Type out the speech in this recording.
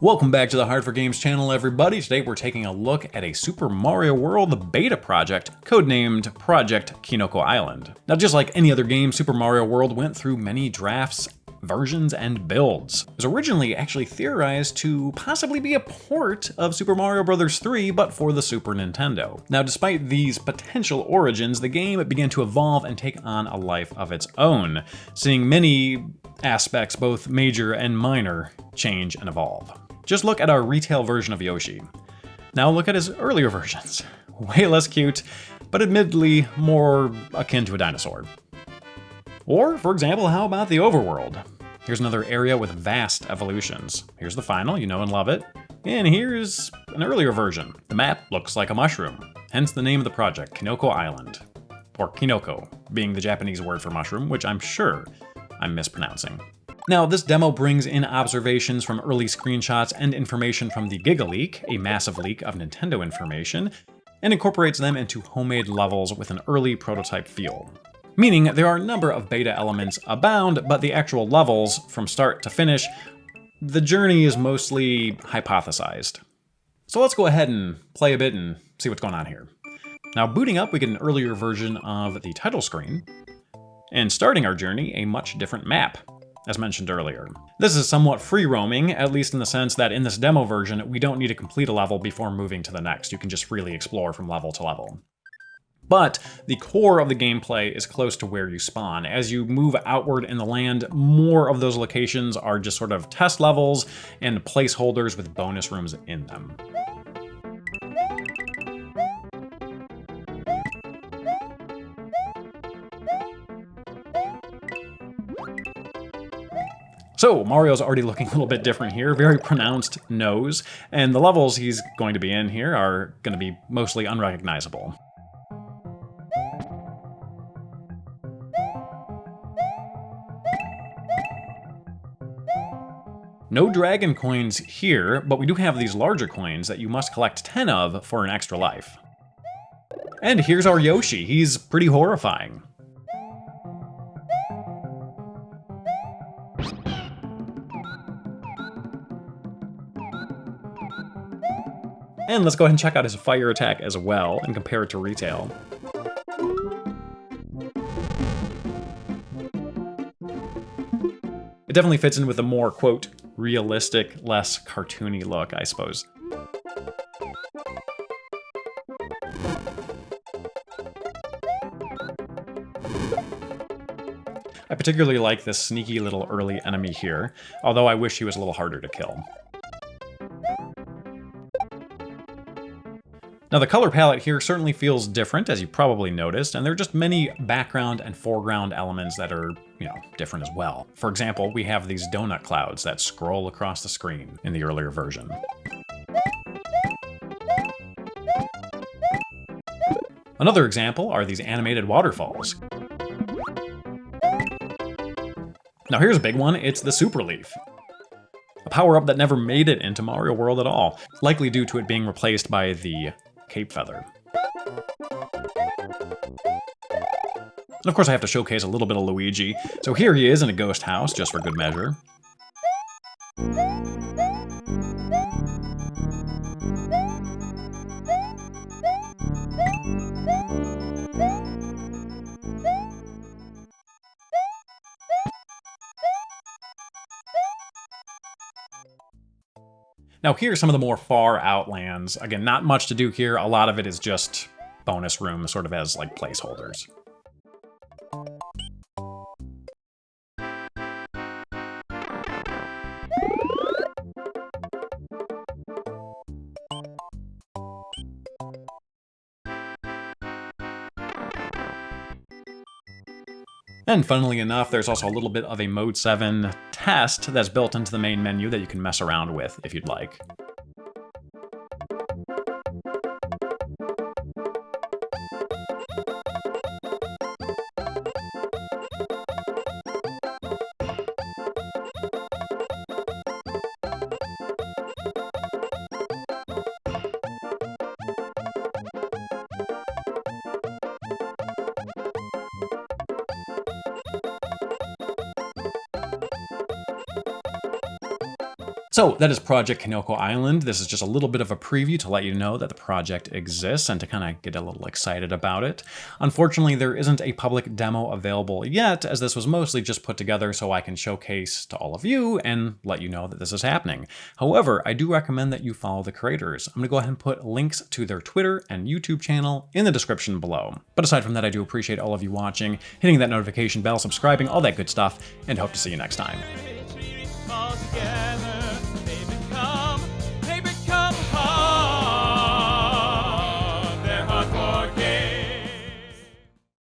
Welcome back to the Hard4Games channel, everybody. Today we're taking a look at a Super Mario World beta project, codenamed Project Kinoko Island. Now, just like any other game, Super Mario World went through many drafts, versions, and builds. It was originally actually theorized to possibly be a port of Super Mario Bros. 3, but for the Super Nintendo. Now, despite these potential origins, the game began to evolve and take on a life of its own, seeing many aspects, both major and minor, change and evolve. Just look at our retail version of Yoshi. Now look at his earlier versions. Way less cute, but admittedly more akin to a dinosaur. Or, for example, how about the overworld? Here's another area with vast evolutions. Here's the final, you know and love it. And here's an earlier version. The map looks like a mushroom, hence the name of the project, Kinoko Island. Or Kinoko, being the Japanese word for mushroom, which I'm sure I'm mispronouncing. Now, this demo brings in observations from early screenshots and information from the Giga Leak, a massive leak of Nintendo information, and incorporates them into homemade levels with an early prototype feel. Meaning there are a number of beta elements abound, but the actual levels, from start to finish, the journey is mostly hypothesized. So let's go ahead and play a bit and see what's going on here. Now, booting up, we get an earlier version of the title screen, and starting our journey, a much different map, as mentioned earlier. This is somewhat free roaming, at least in the sense that in this demo version, we don't need to complete a level before moving to the next. You can just freely explore from level to level. But the core of the gameplay is close to where you spawn. As you move outward in the land, more of those locations are just sort of test levels and placeholders with bonus rooms in them. So, Mario's already looking a little bit different here, very pronounced nose, and the levels he's going to be in here are going to be mostly unrecognizable. No dragon coins here, but we do have these larger coins that you must collect 10 of for an extra life. And here's our Yoshi. He's pretty horrifying. And let's go ahead and check out his fire attack as well and compare it to retail. It definitely fits in with a more, quote, realistic, less cartoony look, I suppose. I particularly like this sneaky little early enemy here, although I wish he was a little harder to kill. Now, the color palette here certainly feels different, as you probably noticed, and there are just many background and foreground elements that are, different as well. For example, we have these donut clouds that scroll across the screen in the earlier version. Another example are these animated waterfalls. Now, here's a big one. It's the Super Leaf. A power-up that never made it into Mario World at all, likely due to it being replaced by the Cape Feather. And of course I have to showcase a little bit of Luigi. So here he is in a ghost house, just for good measure. Now here are some of the more far out lands. Again, not much to do here. A lot of it is just bonus room, sort of as like placeholders. And funnily enough, there's also a little bit of a Mode 7 test that's built into the main menu that you can mess around with if you'd like. So that is Project Kinoko Island. This is just a little bit of a preview to let you know that the project exists and to kind of get a little excited about it. Unfortunately, there isn't a public demo available yet, as this was mostly just put together so I can showcase to all of you and let you know that this is happening. However, I do recommend that you follow the creators. I'm going to go ahead and put links to their Twitter and YouTube channel in the description below. But aside from that, I do appreciate all of you watching, hitting that notification bell, subscribing, all that good stuff, and hope to see you next time.